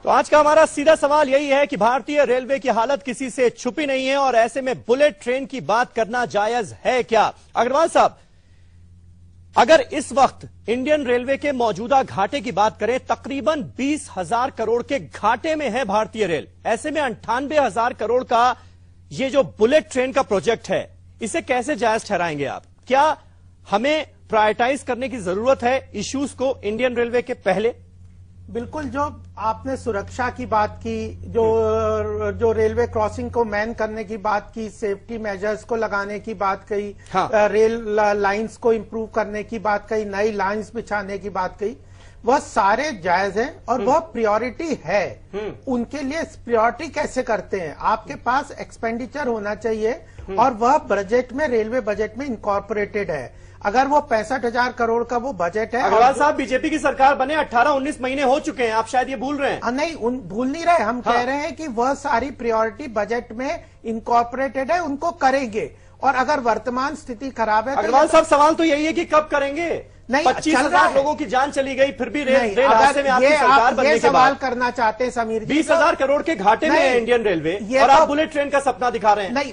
तो आज का हमारा सीधा सवाल यही है कि भारतीय रेलवे की हालत किसी से छुपी नहीं है और ऐसे में बुलेट ट्रेन की बात करना जायज है क्या? अग्रवाल साहब, अगर इस वक्त इंडियन रेलवे के मौजूदा घाटे की बात करें, तकरीबन 20,000 करोड़ के घाटे में है भारतीय रेल। ऐसे में 98,000 करोड़ का ये जो बुलेट ट्रेन का प्रोजेक्ट है, इसे कैसे जायज ठहराएंगे आप? क्या हमें प्रायोरिटाइज करने की जरूरत है इश्यूज को इंडियन रेलवे के पहले? बिल्कुल, जो आपने सुरक्षा की बात की, जो रेलवे क्रॉसिंग को मैन करने की बात की, सेफ्टी मेजर्स को लगाने की बात कही, हाँ। रेल लाइंस को इंप्रूव करने की बात कही, नई लाइंस बिछाने की बात कही, वह सारे जायज हैं और वह प्रायोरिटी है। उनके लिए प्रायोरिटी कैसे करते हैं? आपके पास एक्सपेंडिचर होना चाहिए और वह बजट में, रेलवे बजट में इनकॉर्पोरेटेड है। अगर वो 65,000 करोड़ का वो बजट है। अग्रवाल साहब, बीजेपी की सरकार बने 18-19 महीने हो चुके हैं, आप शायद ये भूल रहे हैं। नहीं, भूल नहीं रहे, हम कह रहे हैं कि वह सारी प्रायोरिटी बजट में इनकॉर्पोरेटेड है, उनको करेंगे। और अगर वर्तमान स्थिति खराब है अग्रवाल साहब, सवाल तो यही है कि कब करेंगे? नहीं, 25,000 लोगों की जान चली गई, फिर भी रेल हादसे में आपकी सरकार बनने के सवाल बाद करना चाहते हैं समीर जी, 20,000 करोड़ के घाटे में है इंडियन रेलवे और आप बुलेट ट्रेन का सपना दिखा रहे हैं। नहीं,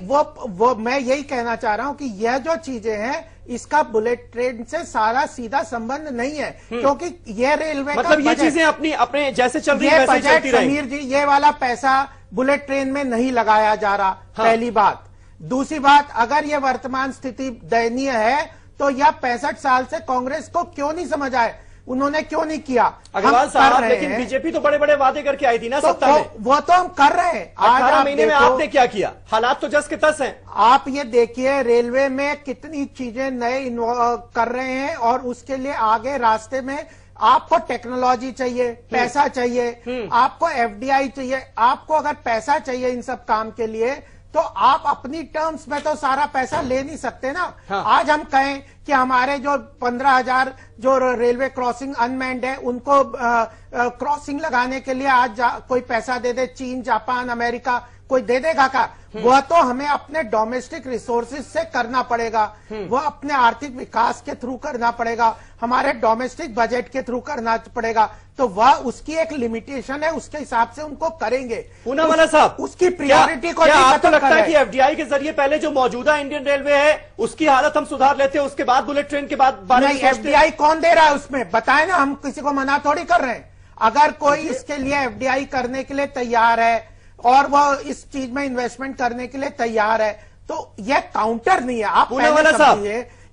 वो मैं यही कहना चाह रहा हूं कि यह जो चीजें हैं, इसका बुलेट ट्रेन से सारा सीधा संबंध नहीं है, क्योंकि यह रेलवे मतलब ये चीजें अपने जैसे चल रही है वैसे चलती रहेंगी। समीर जी, ये वाला पैसा बुलेट ट्रेन में नहीं लगाया जा रहा, पहली बात। दूसरी बात, अगर ये वर्तमान स्थिति दयनीय है तो यह 65 साल से कांग्रेस को क्यों नहीं समझ आए, उन्होंने क्यों नहीं किया? अग्रवाल साहब, लेकिन बीजेपी तो बड़े बड़े वादे करके आई थी ना सत्ता में। वो तो हम कर रहे हैं। 18 महीने में आपने क्या किया? हालात तो जस के तस हैं। आप ये देखिए रेलवे में कितनी चीजें नए कर रहे हैं और उसके लिए आगे रास्ते में आपको टेक्नोलॉजी चाहिए, पैसा चाहिए, आपको एफडीआई चाहिए। आपको अगर पैसा चाहिए इन सब काम के लिए तो आप अपनी टर्म्स में तो सारा पैसा ले नहीं सकते ना। हाँ। आज हम कहें कि हमारे जो 15,000 जो रेलवे क्रॉसिंग अनमैन्ड है, उनको क्रॉसिंग लगाने के लिए आज कोई पैसा दे दे, चीन, जापान, अमेरिका, कोई दे देगा क्या? वह तो हमें अपने डोमेस्टिक रिसोर्सेज से करना पड़ेगा, वह अपने आर्थिक विकास के थ्रू करना पड़ेगा, हमारे डोमेस्टिक बजट के थ्रू करना पड़ेगा। तो वह उसकी एक लिमिटेशन है, उसके हिसाब से उनको करेंगे। पूनावाला साहब, उसकी प्रायोरिटी को क्या आपको लगता है कि एफडीआई के जरिए पहले जो मौजूदा इंडियन रेलवे है उसकी हालत हम सुधार लेते हैं, उसके बाद बुलेट ट्रेन के बाद बारे में? एफडीआई कौन दे रहा है उसमें? बताए ना, हम किसी को मना थोड़ी कर रहे हैं। अगर कोई इसके लिए एफडीआई करने के लिए तैयार है और वह इस चीज में इन्वेस्टमेंट करने के लिए तैयार है तो यह काउंटर नहीं है। आप पूनावाला साहब,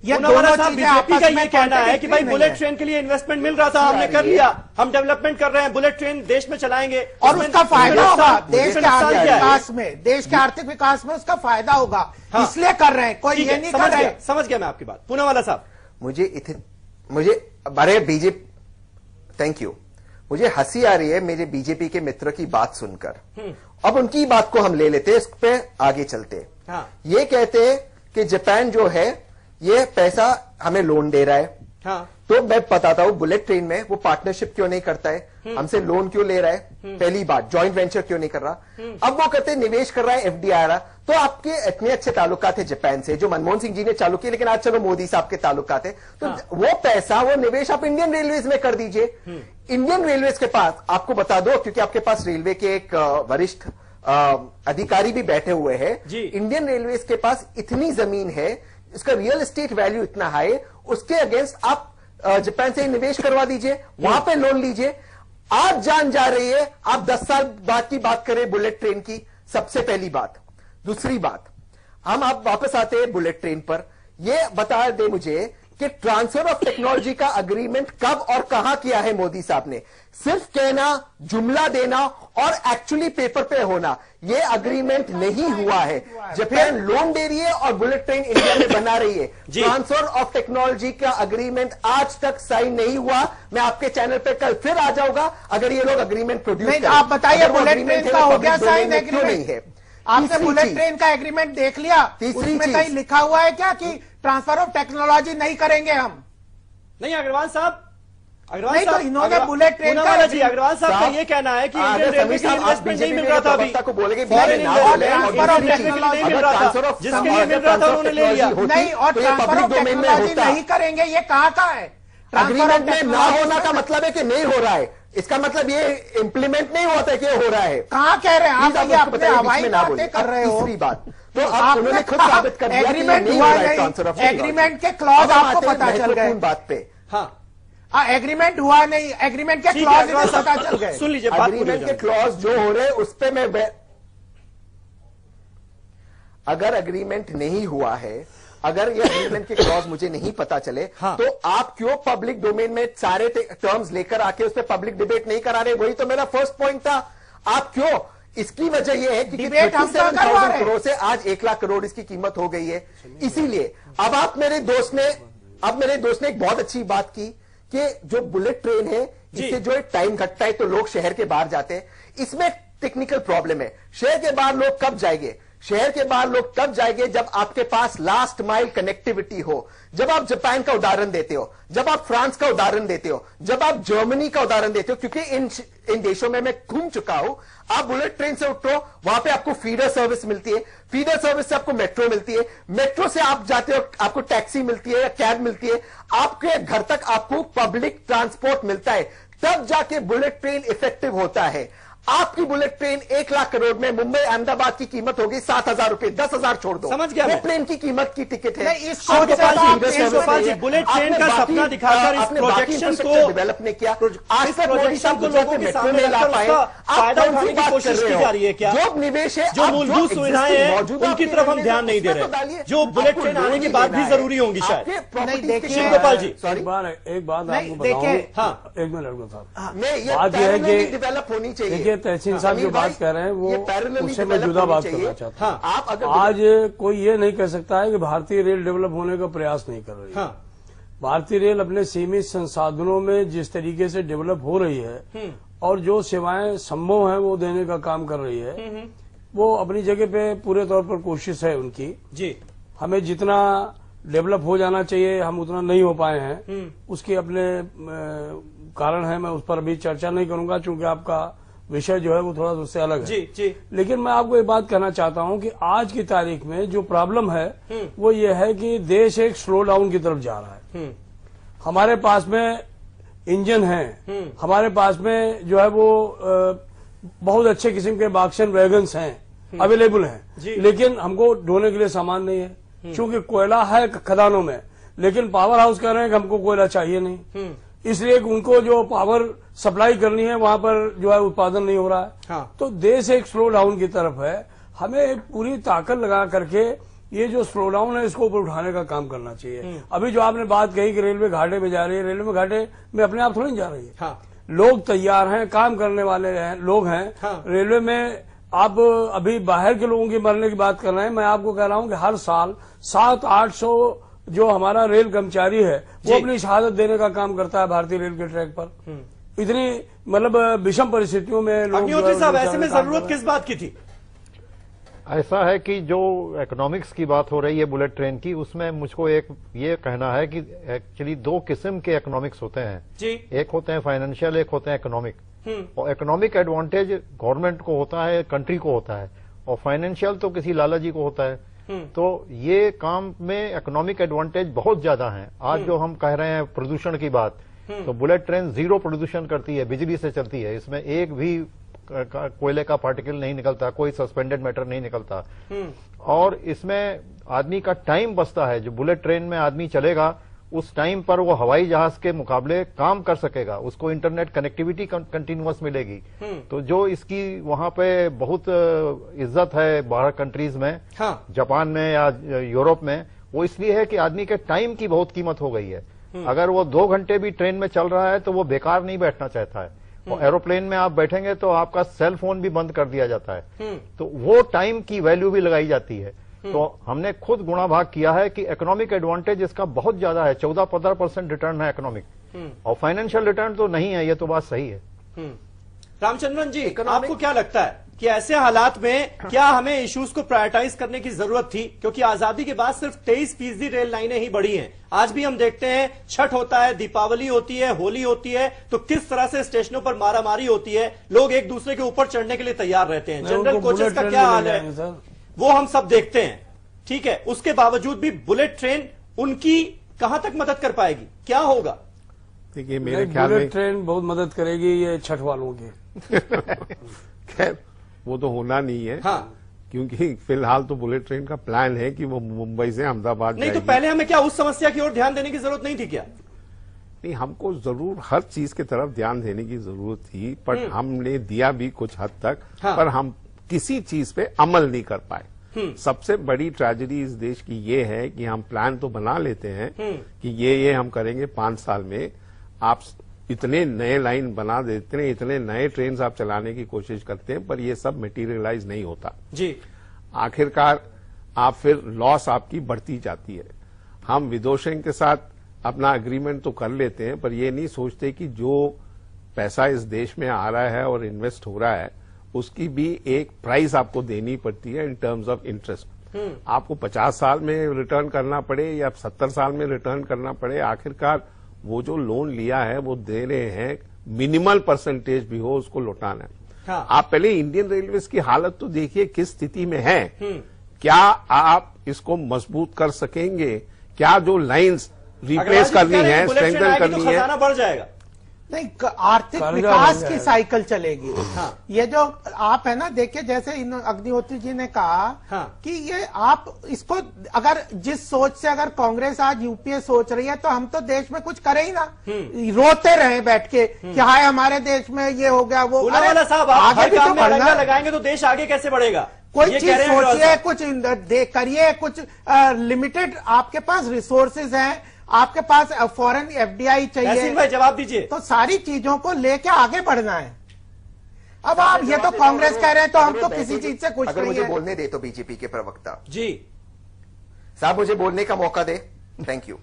ये दोनों चीजें बीजेपी का ये कहना है कि भाई बुलेट ट्रेन के लिए इन्वेस्टमेंट मिल रहा था, हमने कर लिया, हम डेवलपमेंट कर रहे हैं, बुलेट ट्रेन देश में चलाएंगे और उसका फायदा होगा देश के आर्थिक विकास में, देश के आर्थिक विकास में उसका फायदा होगा, इसलिए कर रहे हैं। कोई ये नहीं कर रहे। समझ गया मैं आपकी बात। पूनावाला साहब, मुझे अरे बीजेपी, थैंक यू, मुझे हंसी आ रही है मेरे बीजेपी के मित्र की बात सुनकर। अब उनकी बात को हम ले लेते, इस पे आगे चलते। हाँ। ये कहते हैं कि जापान जो है ये पैसा हमें लोन दे रहा है। हाँ। तो मैं बताता हूं बुलेट ट्रेन में वो पार्टनरशिप क्यों नहीं करता है, हमसे लोन क्यों ले रहा है, पहली बात जॉइंट वेंचर क्यों नहीं कर रहा। अब वो कहते हैं निवेश कर रहा है, एफडीआई आ रहा। तो आपके इतने अच्छे ताल्लुकात थे जापान से, जो मनमोहन सिंह जी ने चालू किए, लेकिन आज चलो मोदी साहब के ताल्लुकात है, तो वो पैसा, वो निवेश आप इंडियन रेलवेज में कर दीजिए। इंडियन रेलवेज के पास, आपको बता दो क्योंकि आपके पास रेलवे के एक वरिष्ठ अधिकारी भी बैठे हुए हैं, इंडियन रेलवेज के पास इतनी जमीन है, इसका रियल एस्टेट वैल्यू इतना हाई, उसके अगेंस्ट आप जापान से निवेश करवा दीजिए, वहां पे लोन लीजिए। आज जान जा रही है, आप 10 साल बाद की बात करें बुलेट ट्रेन की, सबसे पहली बात। दूसरी बात, हम आप वापस आते हैं बुलेट ट्रेन पर। यह बता दे मुझे कि ट्रांसफर ऑफ टेक्नोलॉजी का अग्रीमेंट कब और कहां किया है मोदी साहब ने? सिर्फ कहना, जुमला देना और एक्चुअली पेपर पे होना, यह अग्रीमेंट नहीं हुआ है। जापान लोन दे रही है और बुलेट ट्रेन इंडिया में बना रही है। ट्रांसफर ऑफ टेक्नोलॉजी का अग्रीमेंट आज तक साइन नहीं हुआ। मैं आपके चैनल पे कल फिर आ जाऊंगा अगर ये लोग अग्रीमेंट प्रोड्यूस करें। आप बताइए, बुलेट ट्रेन का हो गया साइन? एग्रीमेंट नहीं है। आपने बुलेट ट्रेन का एग्रीमेंट देख लिया? उसमें कहीं लिखा हुआ है क्या कि ट्रांसफर ऑफ टेक्नोलॉजी नहीं करेंगे हम? नहीं अग्रवाल साहब, नहीं तो इन्होंने बुलेट ट्रेन का जी, अग्रवाल साहब का ये कहना है कि इंडियन रेलवे के इन्वेस्टमेंट नहीं मिल रहा था अभी, को बोलेंगे ट्रांसफर ऑफ टेक्नोलॉजी नहीं मिल रहा था, जिसके लिए मिल रहा था उन्होंने ले लिया। नहीं, और ट्रांसफर ऑफ टेक्नोलॉजी नहीं करेंगे, ये कहाँ का है? अग्रीमेंट में ना होना का मतलब है कि नहीं हो रहा है। इसका मतलब ये इम्प्लीमेंट नहीं होता कि ये हो रहा है। कहाँ कह रहे हैं आप? प्लीज ये आप अपने हवाई बातें कर रहे हो। तीसरी बात तो आप उन्होंने खुद साबित कर दिया कि ये एग्रीमेंट नहीं हुआ हो रहा है नहीं, ट्रांसफर ऑफ एग्रीमेंट के क्लॉज आपको पता चल गए। बात पे हाँ एग्रीमेंट हुआ नहीं, एग्रीमेंट के ठीक है, क्लॉज पता चल गए। सुन लीजिए, बात पूरी हो एग्रीमेंट के जाए। क्लॉज जो हो रहे उस पे मैं अगर एग्रीमेंट नहीं हुआ है, अगर ये एग्रीमेंट के क्लॉज मुझे नहीं पता चले, हाँ। तो आप क्यों पब्लिक डोमेन में सारे टर्म्स लेकर आके उस पर पब्लिक डिबेट नहीं करा रहे? वही तो मेरा फर्स्ट पॉइंट था। आप क्यों? इसकी वजह यह है कि डिबेट हम तो करवा रहे 37,000 हैं। करोड़ से आज 1 लाख करोड़ इसकी कीमत हो गई है। इसीलिए अब मेरे दोस्त ने एक बहुत अच्छी बात की कि जो बुलेट ट्रेन है इससे जो है टाइम घटता है तो लोग शहर के बाहर जाते हैं। इसमें टेक्निकल प्रॉब्लम है। शहर के बाहर लोग कब जाएंगे? शहर के बाहर लोग तब जाएंगे जब आपके पास लास्ट माइल कनेक्टिविटी हो। जब आप जापान का उदाहरण देते हो, जब आप फ्रांस का उदाहरण देते हो, जब आप जर्मनी का उदाहरण देते हो, क्योंकि इन देशों में मैं घूम चुका हूं। आप बुलेट ट्रेन से उठो, वहां पे आपको फीडर सर्विस मिलती है, फीडर सर्विस से आपको मेट्रो मिलती है, मेट्रो से आप जाते हो आपको टैक्सी मिलती है या कैब मिलती है, आपके घर तक आपको पब्लिक ट्रांसपोर्ट मिलता है। तब जाके बुलेट ट्रेन इफेक्टिव होता है। आपकी बुलेट ट्रेन 1 लाख करोड़ में मुंबई अहमदाबाद की कीमत होगी 7,000 रुपए, 10,000 छोड़ दो। समझ गया वो मैं। प्लेन की कीमत की टिकट है। नहीं, इस सोच से तो आप गोपाल जी बुलेट ट्रेन का सपना दिखाकर इस प्रोजेक्शन को डेवलप नहीं किया। आज तक प्रोजेक्शन को लोगों के सामने रखकर उसका फायदा उठाने की कोशिश की जा रही है क्या? जो निवेश है, जो मूलभूत सुविधाएं हैं उनकी तरफ हम ध्यान नहीं दे रहे, जो बुलेट ट्रेन आने के बाद भी जरूरी होंगी शायद। नहीं, देखिए गोपाल जी, सॉरी एक बात नहीं, आपको देखिए, बताऊं। हाँ। एक मिनट लड़को साहब, ये बात यह है कि डेवलप होनी चाहिए। देखिए तहसीन साहब जो बात कह रहे हैं वो उससे मैं जुदा बात करना चाहता हूँ। आप अगर आज कोई ये नहीं कह सकता है कि भारतीय रेल डेवलप होने का प्रयास नहीं कर रही है। हाँ। भारतीय रेल अपने सीमित संसाधनों में जिस तरीके से डेवलप हो रही है और जो सेवाएं संभव है वो देने का काम कर रही है, वो अपनी जगह पे पूरे तौर पर कोशिश है उनकी जी। हमें जितना डेवलप हो जाना चाहिए हम उतना नहीं हो पाए हैं, उसके अपने कारण है। मैं उस पर अभी चर्चा नहीं करूंगा क्योंकि आपका विषय जो है वो थोड़ा उससे अलग है। जी जी। लेकिन मैं आपको एक बात कहना चाहता हूं कि आज की तारीख में जो प्रॉब्लम है वो ये है कि देश एक स्लो डाउन की तरफ जा रहा है। हमारे पास में इंजन है, हमारे पास में जो है वो बहुत अच्छे किस्म के बाक्सन वैगन्स हैं, अवेलेबल हैं, लेकिन हमको ढोने के लिए सामान नहीं है। क्योंकि कोयला है खदानों में, लेकिन पावर हाउस कह रहे हैं कि हमको कोयला चाहिए नहीं, इसलिए उनको जो पावर सप्लाई करनी है वहां पर जो है उत्पादन नहीं हो रहा है। हाँ। तो देश एक स्लो डाउन की तरफ है। हमें पूरी ताकत लगा करके ये जो स्लो डाउन है इसको ऊपर उठाने का काम करना चाहिए। अभी जो आपने बात कही कि रेलवे घाटे में जा रही है, रेलवे घाटे में अपने आप थोड़ी जा रही है। हाँ। लोग तैयार हैं, काम करने वाले लोग हैं। हाँ। रेलवे में आप अभी बाहर के लोगों की मरने की बात कर रहे हैं, मैं आपको कह रहा हूं कि हर साल 700-800 जो हमारा रेल कर्मचारी है वो अपनी शहादत देने का काम करता है भारतीय रेल के ट्रैक पर। इतनी मतलब विषम परिस्थितियों में लोग अग्निहोत्री साहब, ऐसे में जरूरत किस बात की थी? ऐसा है कि जो इकोनॉमिक्स की बात हो रही है बुलेट ट्रेन की, उसमें मुझको एक ये कहना है कि एक्चुअली 2 किस्म के इकोनॉमिक्स होते हैं जी। एक होते हैं फाइनेंशियल, एक होते हैं इकोनॉमिक। और इकोनॉमिक एडवांटेज गवर्नमेंट को होता है, कंट्री को होता है, और फाइनेंशियल तो किसी लाला जी को होता है। तो ये काम में इकोनॉमिक एडवांटेज बहुत ज्यादा है। आज जो हम कह रहे हैं प्रदूषण की बात, तो बुलेट ट्रेन 0 प्रदूषण करती है, बिजली से चलती है, इसमें एक भी कोयले का पार्टिकल नहीं निकलता, कोई सस्पेंडेड मैटर नहीं निकलता, और इसमें आदमी का टाइम बचता है। जो बुलेट ट्रेन में आदमी चलेगा उस टाइम पर वो हवाई जहाज के मुकाबले काम कर सकेगा, उसको इंटरनेट कनेक्टिविटी कंटिन्यूअस मिलेगी। तो जो इसकी वहां पे बहुत इज्जत है बाहर कंट्रीज में, हाँ। जापान में या यूरोप में, वो इसलिए है कि आदमी के टाइम की बहुत कीमत हो गई है। अगर वो 2 घंटे भी ट्रेन में चल रहा है तो वो बेकार नहीं बैठना चाहता है। और एरोप्लेन में आप बैठेंगे तो आपका सेल फोन भी बंद कर दिया जाता है, तो वो टाइम की वैल्यू भी लगाई जाती है। तो हमने खुद गुणा भाग किया है कि इकोनॉमिक एडवांटेज इसका बहुत ज्यादा है, 14-15% रिटर्न है इकोनॉमिक, और फाइनेंशियल रिटर्न तो नहीं है। ये तो बात सही है। रामचंद्रन जी, आपको क्या लगता है कि ऐसे हालात में क्या हमें इश्यूज को प्रायोरिटाइज करने की जरूरत थी? क्योंकि आजादी के बाद सिर्फ 23% रेल लाइनें ही बढ़ी हैं। आज भी हम देखते हैं छठ होता है, दीपावली होती है, होली होती है, तो किस तरह से स्टेशनों पर मारामारी होती है, लोग एक दूसरे के ऊपर चढ़ने के लिए तैयार रहते हैं। जनरल कोचेस का क्या हाल है वो हम सब देखते हैं, ठीक है। उसके बावजूद भी बुलेट ट्रेन उनकी कहां तक मदद कर पाएगी? क्या होगा? देखिए मेरे ख्याल में बुलेट ट्रेन बहुत मदद करेगी ये छठ वालों की। खैर वो तो होना नहीं है। हाँ। क्योंकि फिलहाल तो बुलेट ट्रेन का प्लान है कि वो मुंबई से अहमदाबाद नहीं, तो जाएगी। पहले हमें क्या उस समस्या की ओर ध्यान देने की जरूरत नहीं थी क्या? नहीं, हमको जरूर हर चीज की तरफ ध्यान देने की जरूरत थी, पर हमने दिया भी कुछ हद तक। हाँ। पर हम किसी चीज पे अमल नहीं कर पाए। सबसे बड़ी ट्रेजेडी इस देश की ये है कि हम प्लान तो बना लेते हैं कि ये हम करेंगे 5 साल में। आप इतने नए लाइन बना देते हैं, इतने नए ट्रेन आप चलाने की कोशिश करते हैं, पर ये सब मटेरियलाइज नहीं होता जी। आखिरकार आप फिर लॉस आपकी बढ़ती जाती है। हम विदोशन के साथ अपना एग्रीमेंट तो कर लेते हैं, पर ये नहीं सोचते कि जो पैसा इस देश में आ रहा है और इन्वेस्ट हो रहा है उसकी भी एक प्राइस आपको देनी पड़ती है इन टर्म्स ऑफ इंटरेस्ट। आपको 50 साल में रिटर्न करना पड़े या 70 साल में रिटर्न करना पड़े, आखिरकार वो जो लोन लिया है वो दे रहे हैं, मिनिमल परसेंटेज भी हो उसको लौटाना है। हाँ। आप पहले इंडियन रेलवेज की हालत तो देखिए किस स्थिति में है। क्या आप इसको मजबूत कर सकेंगे? क्या जो लाइंस रिप्लेस करनी है, स्ट्रेंथन करनी है, खजाना बढ़ जाएगा? नहीं, आर्थिक विकास की साइकिल चलेगी। हाँ। ये जो आप है ना, देखिए जैसे अग्निहोत्री जी ने कहा हाँ। कि ये आप इसको अगर जिस सोच से अगर कांग्रेस आज यूपीए सोच रही है तो हम तो देश में कुछ करें ही ना, रोते रहे बैठ के कि हाय हमारे देश में ये हो गया वो। पूनावाला साहब, आप आगे हर भी काम तो में बढ़ना अड़ंगा लगाएंगे तो देश आगे कैसे बढ़ेगा? कोई ये चीज कह रहे हैं अग्रवाल सोचिए, साहब। कुछ करिए, कुछ लिमिटेड आपके पास रिसोर्सेज हैं, आपके पास फॉरेन एफडीआई चाहिए। यासीन भाई जवाब दीजिए। तो सारी चीजों को लेके आगे बढ़ना है। अब आप ये तो कांग्रेस कह रहे हैं तो हम तो किसी चीज से खुश अगर नहीं मुझे है। बोलने दे तो बीजेपी के प्रवक्ता जी साहब मुझे बोलने का मौका दे। Thank you.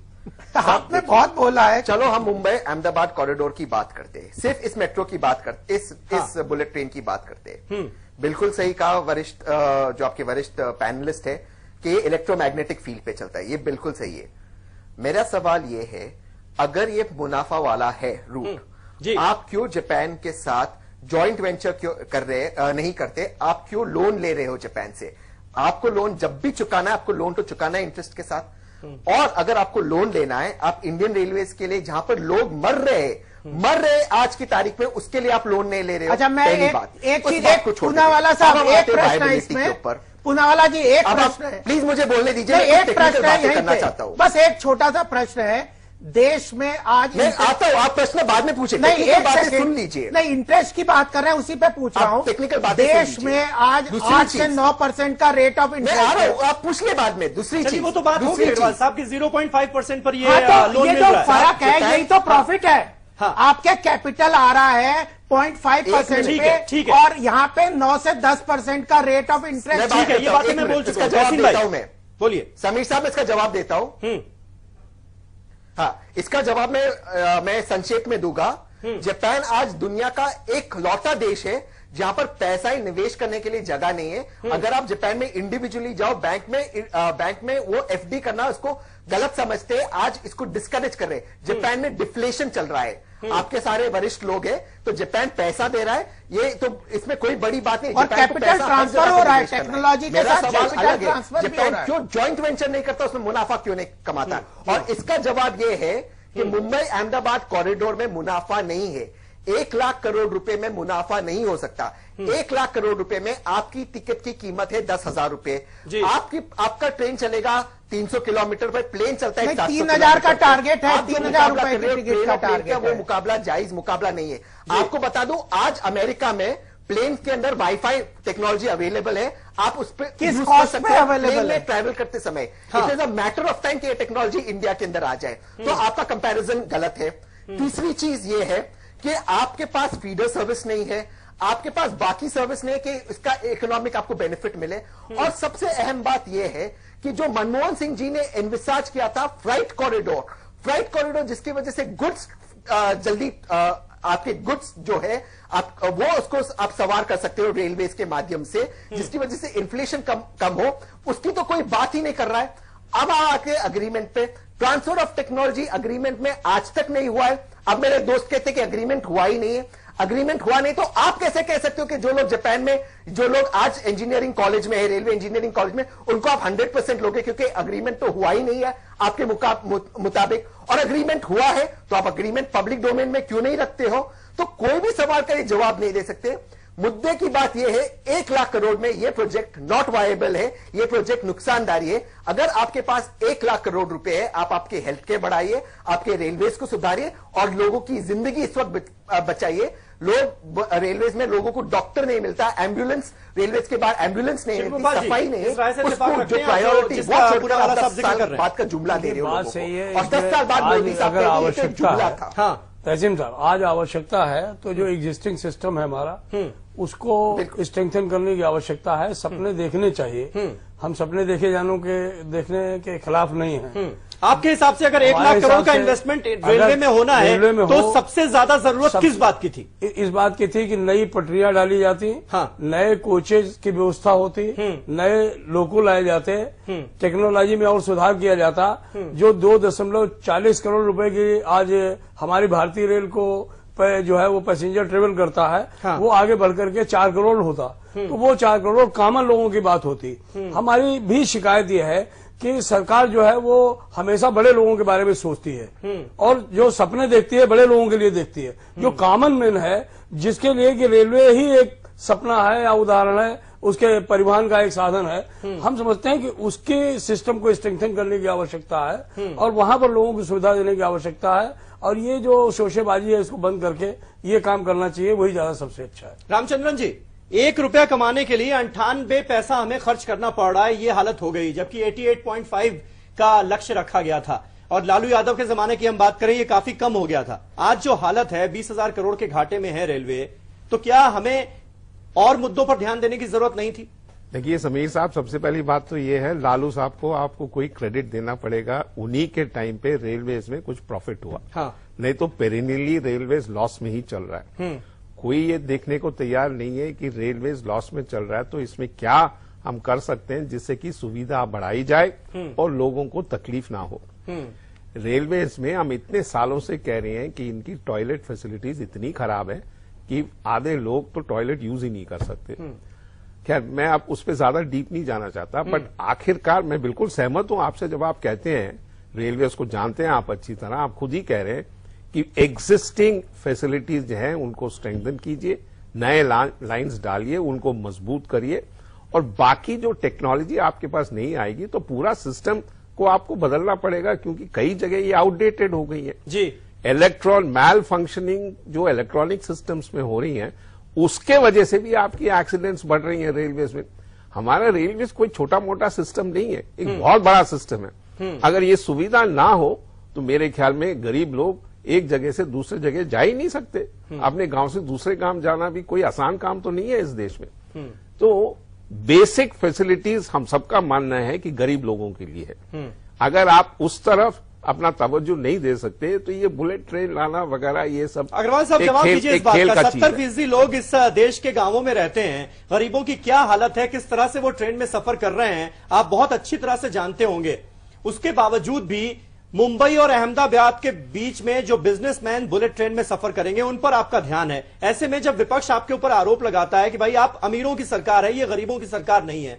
आपने बहुत बोला है। चलो हम मुंबई अहमदाबाद कॉरिडोर की बात करते हैं, सिर्फ इस मेट्रो की बात करते, इस बुलेट ट्रेन की बात करते हैं। बिल्कुल सही कहा वरिष्ठ जो आपके वरिष्ठ पैनलिस्ट है कि इलेक्ट्रोमैग्नेटिक फील्ड पे चलता है, ये बिल्कुल सही है। मेरा सवाल ये है, अगर ये मुनाफा वाला है रूट, आप क्यों जापान के साथ जॉइंट वेंचर क्यों कर रहे नहीं करते? आप क्यों लोन ले रहे हो जापान से? आपको लोन जब भी चुकाना है, आपको लोन तो चुकाना है इंटरेस्ट के साथ। और अगर आपको लोन लेना है, आप इंडियन रेलवेज के लिए जहां पर लोग मर रहे आज की तारीख में, उसके लिए आप लोन नहीं ले रहे हो। अच्छा, मैं एक चीज, पूनावाला साहब एक प्रश्न है इसमें। ऊपर पूनावाला जी एक प्रश्न है, प्लीज मुझे बोलने दीजिए। एक प्रश्न है यहीं करना पे, चाहता हूं, बस एक छोटा सा प्रश्न है। देश में आज मैं आता हूं, आप प्रश्न बाद में पूछे, नहीं, एक बातें सेकंड सुन लीजिए। नहीं, इंटरेस्ट की बात कर रहे हैं, उसी पे पूछ रहा हूं। टेक्निकल बातें देश में आज 8 से 9% का रेट ऑफ मैं आ रहा इंटरेस्ट। हूं, आप पूछ ले बाद में। दूसरी चीज, वो तो बात होगी अग्रवाल साहब की 0.5% पर ये तो लोन ये मिल जो रहा है। फर्क है यही तो प्रॉफिट है। हाँ। आपके कैपिटल आ रहा है 0.5% ठीक पे, है। और यहाँ पे 9 से 10% का रेट ऑफ इंटरेस्ट। ठीक है, ये बातें मैं बोल चुका हूं। जवाब यासीन देता भाई हूं मैं। बोलिए। समीर साहब इसका जवाब देता हूं। हाँ, इसका जवाब मैं संक्षेप में दूंगा। जापान आज दुनिया का एक लौटा देश है जहां पर पैसा ही निवेश करने के लिए जगह नहीं है। अगर आप जापान में इंडिविजुअली जाओ, बैंक में वो एफडी करना उसको गलत समझते हैं, आज इसको डिस्करेज कर रहे हैं। जापान में डिफ्लेशन चल रहा है, आपके सारे वरिष्ठ लोग हैं, तो जापान पैसा दे रहा है, ये तो इसमें कोई बड़ी बात नहीं। और कैपिटल ट्रांसफर हो रहा है, टेक्नोलॉजी के साथ सवाल कैपिटल अलग है, ट्रांसफर भी हो जापान रहा है। क्यों जॉइंट वेंचर नहीं करता, उसमें मुनाफा क्यों नहीं कमाता? और इसका जवाब यह है कि मुंबई अहमदाबाद कॉरिडोर में मुनाफा नहीं है। 1 लाख करोड़ रुपए में मुनाफा नहीं हो सकता। 1 लाख करोड़ रुपए में आपकी टिकट की कीमत है 10,000 रुपए। आपका ट्रेन चलेगा 300 किलोमीटर पर, प्लेन चलता है 3,000 का टारगेट है, 3,000 रुपए की टिकट का टारगेट है। वो मुकाबला जायज मुकाबला नहीं है। आपको बता दूं, आज अमेरिका में प्लेन के अंदर वाईफाई टेक्नोलॉजी अवेलेबल है, आप उस पर किस कॉस्ट पे अवेलेबल है? ट्रैवल करते समय it is a matter of time कि ये टेक्नोलॉजी इंडिया के अंदर आ जाए। तो आपका कंपैरिजन गलत है। तीसरी चीज ये है कि आपके पास फीडर सर्विस नहीं है, आपके पास बाकी सर्विस नहीं है कि इसका इकोनॉमिक आपको बेनिफिट मिले। और सबसे अहम बात यह है कि जो मनमोहन सिंह जी ने एनविसाज किया था फ्राइट कॉरिडोर जिसकी वजह से गुड्स जल्दी आपके गुड्स जो है वो उसको आप सवार कर सकते हो रेलवेज के माध्यम से, जिसकी वजह से इन्फ्लेशन कम हो, उसकी तो कोई बात ही नहीं कर रहा है। अब आके अग्रीमेंट पे, ट्रांसफर ऑफ टेक्नोलॉजी अग्रीमेंट में आज तक नहीं हुआ है। अब मेरे दोस्त कहते कि अग्रीमेंट हुआ ही नहीं है। अग्रीमेंट हुआ नहीं, तो आप कैसे कह सकते हो कि जो लोग जापान में, जो लोग आज इंजीनियरिंग कॉलेज में है, रेलवे इंजीनियरिंग कॉलेज में, उनको आप 100% लोगे, क्योंकि अग्रीमेंट तो हुआ ही नहीं है आपके मुताबिक। और अग्रीमेंट हुआ है तो आप अग्रीमेंट पब्लिक डोमेन में क्यों नहीं रखते हो? तो कोई भी सवाल का जवाब नहीं दे सकते। मुद्दे की बात यह है 1 लाख करोड़ में यह प्रोजेक्ट नॉट वायबल है, यह प्रोजेक्ट नुकसानदारी है। अगर आपके पास 1 लाख करोड़ रुपए है, आप आपके हेल्थ केयर बढ़ाइए, आपके रेलवेज को सुधारिए और लोगों की जिंदगी इस वक्त बचाइए। लोग रेलवेज में, लोगों को डॉक्टर नहीं मिलता, एम्बुलेंस रेलवेज के बाद एम्बुलेंस नहीं मिलती, सफाई नहीं है, उसको जो प्रायोरिटी बात का जुमला दे रहे हो और 10 साल बाद मोदी साहब का जुमला था। तहसीन साहब, आज आवश्यकता है तो जो एग्जिस्टिंग सिस्टम है हमारा, उसको स्ट्रेंथन करने की आवश्यकता है। सपने देखने चाहिए, हम सपने देखने के खिलाफ नहीं है। आपके हिसाब से अगर 1 लाख करोड़ का इन्वेस्टमेट रेलवे में होना है तो सबसे ज्यादा जरूरत किस बात की थी? इस बात की थी कि नई पटरियां डाली जाती, नए कोचेज की व्यवस्था होती, नए लोको लाए जाते, टेक्नोलॉजी में और सुधार किया जाता। जो 2.40 करोड़ रुपए की आज हमारी भारतीय रेल को जो है वो पैसेंजर ट्रेवल करता है, वो आगे बढ़कर के 4 करोड़ होता, तो वो 4 करोड़ कॉमन लोगों की बात होती। हमारी भी शिकायत यह है कि सरकार जो है वो हमेशा बड़े लोगों के बारे में सोचती है और जो सपने देखती है बड़े लोगों के लिए देखती है। जो कॉमन मैन है, जिसके लिए कि रेलवे ही एक सपना है या उदाहरण है, उसके परिवहन का एक साधन है, हम समझते हैं कि उसके सिस्टम को स्ट्रेंथन करने की आवश्यकता है और वहां पर लोगों को सुविधा देने की आवश्यकता है। और ये जो शोशेबाजी है इसको बंद करके ये काम करना चाहिए, वही ज्यादा सबसे अच्छा है। रामचंद्रन जी, 1 रुपया कमाने के लिए 98 पैसा हमें खर्च करना पड़ रहा है, ये हालत हो गई, जबकि 88.5 का लक्ष्य रखा गया था। और लालू यादव के जमाने की हम बात करें, ये काफी कम हो गया था। आज जो हालत है, 20,000 करोड़ के घाटे में है रेलवे, तो क्या हमें और मुद्दों पर ध्यान देने की जरूरत नहीं थी? देखिए समीर साहब, सबसे पहली बात तो ये है, लालू साहब को आपको कोई क्रेडिट देना पड़ेगा। उन्हीं के टाइम पे रेलवेज में कुछ प्रॉफिट हुआ, नहीं तो पेरिनियरली रेलवेज लॉस में ही चल रहा है। कोई ये देखने को तैयार नहीं है कि रेलवेज लॉस में चल रहा है, तो इसमें क्या हम कर सकते हैं जिससे कि सुविधा बढ़ाई जाए और लोगों को तकलीफ ना हो। रेलवेज में हम इतने सालों से कह रहे हैं कि इनकी टॉयलेट फैसिलिटीज इतनी खराब है कि आधे लोग तो टॉयलेट यूज ही नहीं कर सकते। खैर, मैं अब उस पर ज्यादा डीप नहीं जाना चाहता, बट आखिरकार मैं बिल्कुल सहमत हूं आपसे जब आप कहते हैं, रेलवेज को जानते हैं आप अच्छी तरह, आप खुद ही कह रहे हैं कि एग्जिस्टिंग फैसिलिटीज जो हैं उनको स्ट्रेंथन कीजिए, नए लाइंस डालिए, उनको मजबूत करिए और बाकी जो टेक्नोलॉजी आपके पास नहीं आएगी तो पूरा सिस्टम को आपको बदलना पड़ेगा, क्योंकि कई जगह ये आउटडेटेड हो गई है जी। मैल फंक्शनिंग जो इलेक्ट्रॉनिक सिस्टम्स में हो रही है, उसके वजह से भी आपकी एक्सीडेंट्स बढ़ रही है रेलवेज में। हमारा रेलवेज कोई छोटा मोटा सिस्टम नहीं है, एक बहुत बड़ा सिस्टम है। अगर ये सुविधा ना हो तो मेरे ख्याल में गरीब लोग एक जगह से दूसरे जगह जा ही नहीं सकते। अपने गांव से दूसरे गांव जाना भी कोई आसान काम तो नहीं है इस देश में। तो बेसिक फैसिलिटीज हम सबका मानना है कि गरीब लोगों के लिए है। अगर आप उस तरफ अपना तवज्जो नहीं दे सकते तो ये बुलेट ट्रेन लाना वगैरह ये सब। अग्रवाल साहब, जवाब दीजिए इस बात का। 70% लोग इस देश के गांवों में रहते हैं, गरीबों की क्या हालत है, किस तरह से वो ट्रेन में सफर कर रहे हैं, आप बहुत अच्छी तरह से जानते होंगे। उसके बावजूद भी मुंबई और अहमदाबाद के बीच में जो बिजनेसमैन बुलेट ट्रेन में सफर करेंगे, उन पर आपका ध्यान है। ऐसे में जब विपक्ष आपके ऊपर आरोप लगाता है कि भाई आप अमीरों की सरकार है, ये गरीबों की सरकार नहीं है,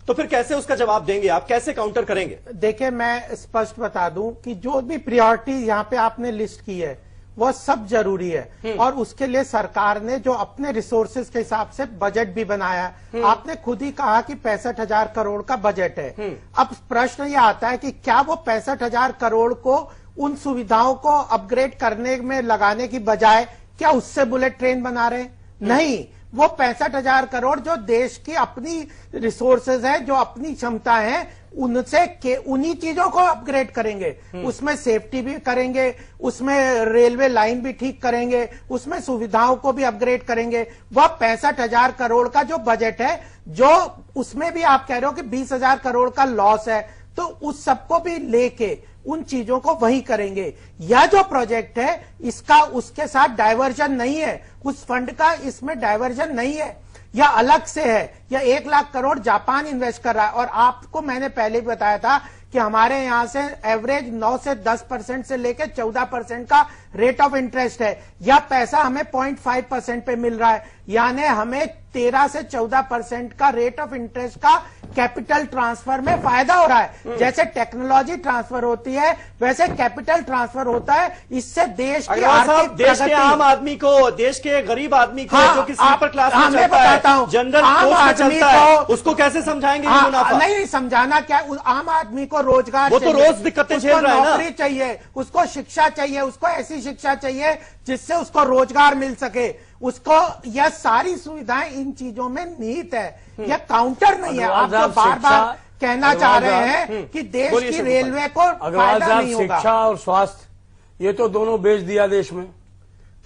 तो फिर कैसे उसका जवाब देंगे आप, कैसे काउंटर करेंगे? देखिए, मैं स्पष्ट बता दूं कि जो भी प्रायोरिटी यहाँ पे आपने लिस्ट की है वह सब जरूरी है और उसके लिए सरकार ने जो अपने रिसोर्सेज के हिसाब से बजट भी बनाया है। आपने खुद ही कहा कि 65,000 करोड़ का बजट है। अब प्रश्न ये आता है कि क्या वो 65,000 करोड़ को उन सुविधाओं को अपग्रेड करने में लगाने की बजाय क्या उससे बुलेट ट्रेन बना रहे? नहीं, वो 65,000 करोड़ जो देश की अपनी रिसोर्सेज है, जो अपनी क्षमता है, उनसे उन्हीं चीजों को अपग्रेड करेंगे। उसमें सेफ्टी भी करेंगे, उसमें रेलवे लाइन भी ठीक करेंगे, उसमें सुविधाओं को भी अपग्रेड करेंगे। वह 65,000 करोड़ का जो बजट है, जो उसमें भी आप कह रहे हो कि 20,000 करोड़ का लॉस है, तो उस सबको भी लेके उन चीजों को वही करेंगे। यह जो प्रोजेक्ट है इसका उसके साथ डायवर्जन नहीं है, उस फंड का इसमें डायवर्जन नहीं है, या अलग से है। या 1 लाख करोड़ जापान इन्वेस्ट कर रहा है। और आपको मैंने पहले भी बताया था कि हमारे यहाँ से एवरेज 9 से 10% से लेकर 14% का रेट ऑफ इंटरेस्ट है, या पैसा हमें 0.5% पे मिल रहा है, यानी हमें 13 से 14% का रेट ऑफ इंटरेस्ट का कैपिटल ट्रांसफर में फायदा हो रहा है। जैसे टेक्नोलॉजी ट्रांसफर होती है वैसे कैपिटल ट्रांसफर होता है। इससे देश की आर्थिक देश के आम आदमी को, देश के गरीब आदमी को, जो कि स्लीपर क्लास में चलता है, जनरल कोच में चलता है, उसको कैसे समझाएंगे ये मुनाफा? नहीं समझाना क्या, आम आदमी को रोजगार, वो तो रोज दिक्कतें झेल रहा है ना। नौकरी चाहिए, उसको शिक्षा चाहिए, उसको ऐसी शिक्षा चाहिए जिससे उसको रोजगार मिल सके, उसको यह सारी सुविधाएं इन चीजों में निहित है, यह काउंटर नहीं है। आप तो बार बार कहना चाह रहे हैं कि देश की रेलवे को फायदा नहीं होगा। शिक्षा और स्वास्थ्य ये तो दोनों बेच दिया देश में।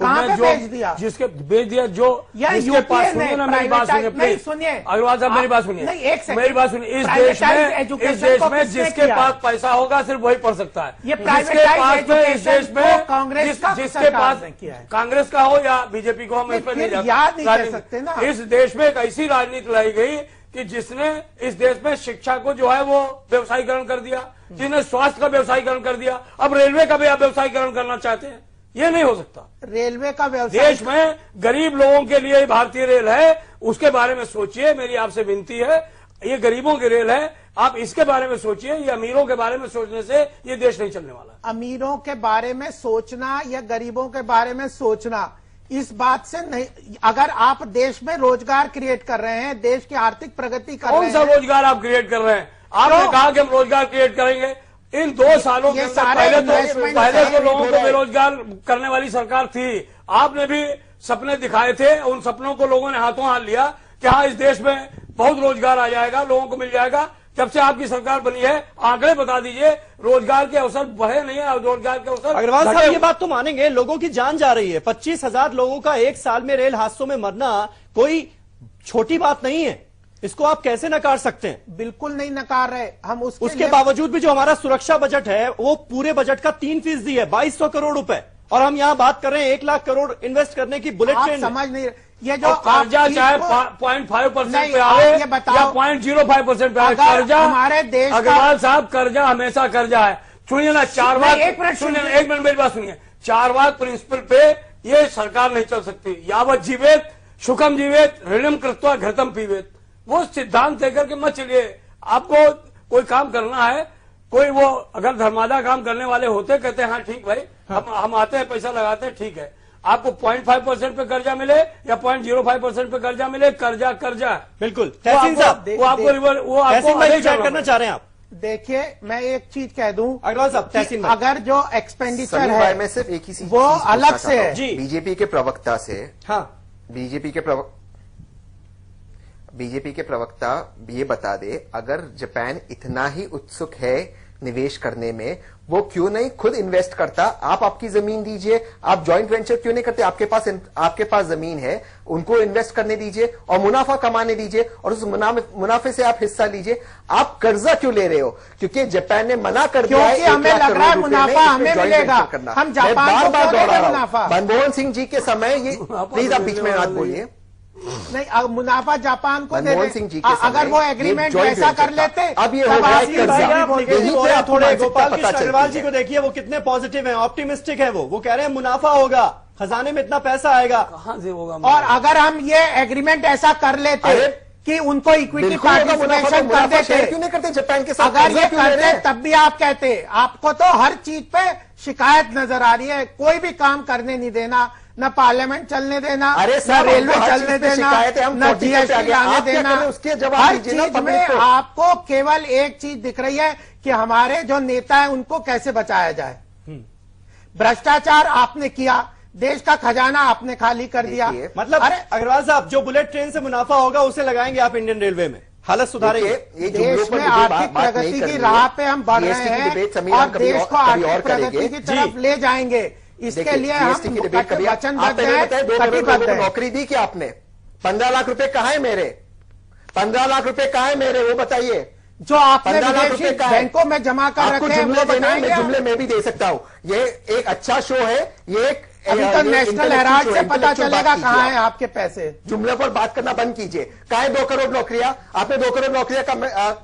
कहाँ पे बेच दिया? जिसके बेच दिया, जो जिसके पास, सुनिए ना मेरी बात सुनिए प्लीज, सुनिए अग्रवाल साहब मेरी बात सुनिए, मेरी बात सुनिए। इस देश में जिसके पास पैसा होगा सिर्फ वही पढ़ सकता है। ये जिसके पास में इस देश में कांग्रेस जिसके पास कांग्रेस का हो या बीजेपी को, हम इस पर नहीं जा सकते ना। इस देश में एक ऐसी राजनीति लाई गई कि जिसने इस देश में शिक्षा को जो है वो व्यवसायीकरण कर दिया, जिसने स्वास्थ्य का व्यवसायीकरण कर दिया, अब रेलवे का भी आप व्यवसायीकरण करना चाहते हैं। ये नहीं हो सकता। रेलवे का व्यवसाय, देश में गरीब लोगों के लिए भारतीय रेल है, उसके बारे में सोचिए। मेरी आपसे विनती है, ये गरीबों की रेल है, आप इसके बारे में सोचिए। ये अमीरों के बारे में सोचने से ये देश नहीं चलने वाला। अमीरों के बारे में सोचना या गरीबों के बारे में सोचना, इस बात से नहीं। अगर आप देश में रोजगार क्रिएट कर रहे हैं, देश की आर्थिक प्रगति कर रहे हैं, कौन सा रोजगार आप क्रिएट कर रहे हैं? आपने कहा कि हम रोजगार क्रिएट करेंगे। इन 2 सालों के अंदर पहले तो लोगों को बेरोजगार करने वाली सरकार थी। आपने भी सपने दिखाए थे, उन सपनों को लोगों ने हाथों हाथ लिया कि हाँ इस देश में बहुत रोजगार आ जाएगा, लोगों को मिल जाएगा। जब से आपकी सरकार बनी है, आंकड़े बता दीजिए, रोजगार के अवसर बढ़े नहीं है, रोजगार के अवसर। अग्रवाल साहब ये बात तो मानेंगे, लोगों की जान जा रही है। 25,000 लोगों का एक साल में रेल हादसों में मरना कोई छोटी बात नहीं है, इसको आप कैसे नकार सकते हैं? बिल्कुल नहीं नकार रहे हम। उसके बावजूद भी जो हमारा सुरक्षा बजट है वो पूरे बजट का 3% है, 2200 करोड़ रुपए, और हम यहां बात कर रहे हैं 1 लाख करोड़ इन्वेस्ट करने की बुलेट ट्रेन। समझ नहीं, ये जो कर्जा चाहे 0.5% पे आए या 0.05% पे आए, कर्जा हमारे देश, अग्रवाल साहब कर्जा हमेशा कर्जा है। सुनिए ना, 4 बार, एक मिनट मेरी बात सुनिए। 4 बार प्रिंसिपल पे ये सरकार नहीं चल सकती। यावत जीवेत सुखम जीवेत ऋणम कृत्वा घृतम पीवेत, वो सिद्धांत लेकर के मत चलिए। आपको कोई काम करना है, कोई वो अगर धर्मादा काम करने वाले होते, कहते हैं हाँ ठीक भाई, हम आते हैं पैसा लगाते हैं, ठीक है। आपको 0.5% पे कर्जा मिले या 0.05% पे कर्जा मिले, कर्जा कर्जा बिल्कुल। तहसीन साहब, वो आपको करना चाह रहे हैं आप? देखिए मैं एक चीज कह दूं अग्रवाल साहब, तहसीन अगर जो एक्सपेंडिचर है, मैं सिर्फ एक ही वो अलग से है। बीजेपी के प्रवक्ता से, हाँ, बीजेपी के प्रवक्ता ये बता दे, अगर जापान इतना ही उत्सुक है निवेश करने में, वो क्यों नहीं खुद इन्वेस्ट करता? आप आपकी जमीन दीजिए, आप जॉइंट वेंचर क्यों नहीं करते? आपके पास जमीन है, उनको इन्वेस्ट करने दीजिए और मुनाफा कमाने दीजिए, और उस मुनाफे से आप हिस्सा लीजिए। आप कर्जा क्यों ले रहे हो? क्योंकि जापान ने मना कर दिया है, हमें लग रहा है मुनाफा हमें मिलेगा, हम जापान को क्यों देंगे मुनाफा? मनमोहन सिंह जी के समय ये, प्लीज आप बीच में मत बोलिए। नहीं, मुनाफा जापान को दे मनमोहन सिंह जी के अगर वो एग्रीमेंट ऐसा कर लेते। अब ये हो गया कर्जा। थोड़े गोपाल कृष्ण अग्रवाल जी को देखिए, वो कितने पॉजिटिव हैं, ऑप्टिमिस्टिक है। वो कह रहे हैं मुनाफा होगा, खजाने में इतना पैसा आएगा। कहां से होगा? और अगर हम ये एग्रीमेंट ऐसा कर लेते कि उनको इक्विटी पार्टिसिपेशन कर देते, क्यों नहीं करते जापान के साथ? अगर ये करते तब भी आप कहते। आपको तो हर चीज पे शिकायत नजर आ रही है, कोई भी काम करने नहीं देना, न पार्लियामेंट चलने देना, न रेलवे चलने देना, न जीएसटी आने देना। उसके जवाब हर चीज में आपको केवल एक चीज दिख रही है कि हमारे जो नेता है उनको कैसे बचाया जाए। भ्रष्टाचार आपने किया, देश का खजाना आपने खाली कर दिया। मतलब अरे अग्रवाल साहब, जो बुलेट ट्रेन से मुनाफा होगा उसे लगाएंगे आप इंडियन रेलवे में, हालत सुधारेंगे। देश में आर्थिक प्रगति की राह पे हम बढ़ रहे हैं और देश को आर्थिक प्रगति की तरफ ले जाएंगे। इसके लिए हम वचनबद्ध हैं, कटिबद्ध हैं। नौकरी दी क्या आपने? 15 लाख रुपए कहाँ है मेरे? 15 लाख रुपए कहाँ है मेरे, वो बताइए। जो आपने विदेशी बैंकों में जमा कर रखे हैं, जुमले देना है, मैं जुमले में भी दे सकता हूँ। ये एक अच्छा शो है, ये एक अभी तो नेशनल हेराल्ड से पता चलेगा कहाँ है आपके पैसे। जुमले पर बात करना बंद कीजिए। कहाँ है 2 करोड़ नौकरियां? आपने 2 करोड़ नौकरियां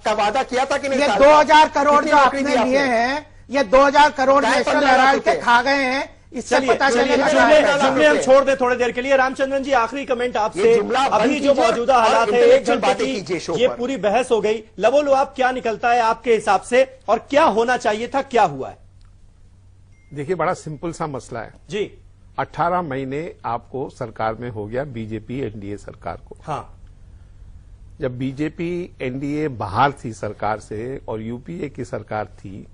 का वादा किया था कि नहीं? ये 2000 करोड़ जो आपने लिए हैं, ये 2000 करोड़ नेशनल हेराल्ड के खा गए हैं, इससे पता चलेगा। जुमले हम छोड़ दें थोड़ी देर के लिए। रामचंद्रन जी, आखिरी कमेंट आपसे। अभी जो मौजूदा हालात है, 1 घंटे की ये पूरी बहस हो गई, लबोलुआब क्या निकलता है आपके हिसाब से, और क्या होना चाहिए था, क्या हुआ है? देखिए, बड़ा सिंपल सा मसला है जी। 18 महीने आपको सरकार में हो गया बीजेपी एनडीए सरकार को। हाँ। जब बीजेपी एनडीए बाहर थी सरकार से और यूपीए की सरकार थी,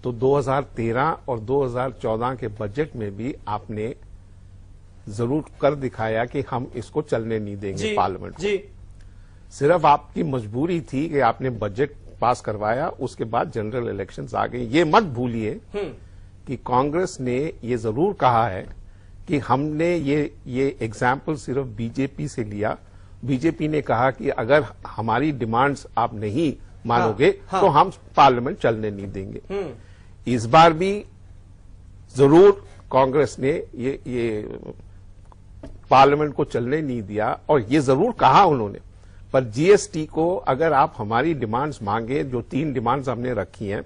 तो 2013 और 2014 के बजट में भी आपने जरूर कर दिखाया कि हम इसको चलने नहीं देंगे पार्लियामेंट जी। सिर्फ आपकी मजबूरी थी कि आपने बजट पास करवाया, उसके बाद जनरल इलेक्शंस आ गए। ये मत भूलिए कि कांग्रेस ने ये जरूर कहा है कि हमने ये एग्जाम्पल सिर्फ बीजेपी से लिया। बीजेपी ने कहा कि अगर हमारी डिमांड्स आप नहीं मानोगे तो हम पार्लियामेंट चलने नहीं देंगे। इस बार भी जरूर कांग्रेस ने ये पार्लियामेंट को चलने नहीं दिया, और ये जरूर कहा उन्होंने, पर जीएसटी को अगर आप हमारी डिमांड्स मांगे, जो 3 डिमांड्स हमने रखी हैं,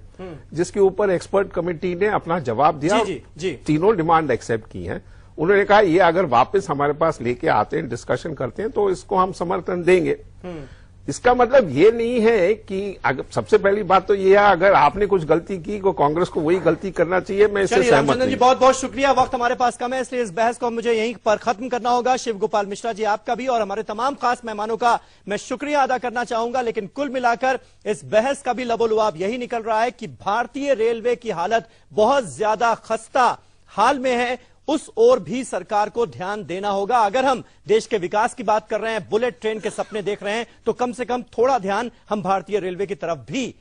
जिसके ऊपर एक्सपर्ट कमेटी ने अपना जवाब दिया, जी। तीनों डिमांड एक्सेप्ट की हैं। उन्होंने कहा ये अगर वापस हमारे पास लेके आते हैं, डिस्कशन करते हैं, तो इसको हम समर्थन देंगे। इसका मतलब ये नहीं है कि अगर, सबसे पहली बात तो ये है, अगर आपने कुछ गलती की तो कांग्रेस को वही गलती करना चाहिए। मैं इससे सहमत नहीं। जी, बहुत बहुत शुक्रिया। वक्त हमारे पास कम है, इसलिए इस बहस को मुझे यहीं पर खत्म करना होगा। शिव गोपाल मिश्रा जी, आपका भी और हमारे तमाम खास मेहमानों का मैं शुक्रिया अदा करना चाहूंगा। लेकिन कुल मिलाकर इस बहस का भी लबोलुआब यही निकल रहा है कि भारतीय रेलवे की हालत बहुत ज्यादा खस्ता हाल में है। उस ओर भी सरकार को ध्यान देना होगा। अगर हम देश के विकास की बात कर रहे हैं, बुलेट ट्रेन के सपने देख रहे हैं, तो कम से कम थोड़ा ध्यान हम भारतीय रेलवे की तरफ भी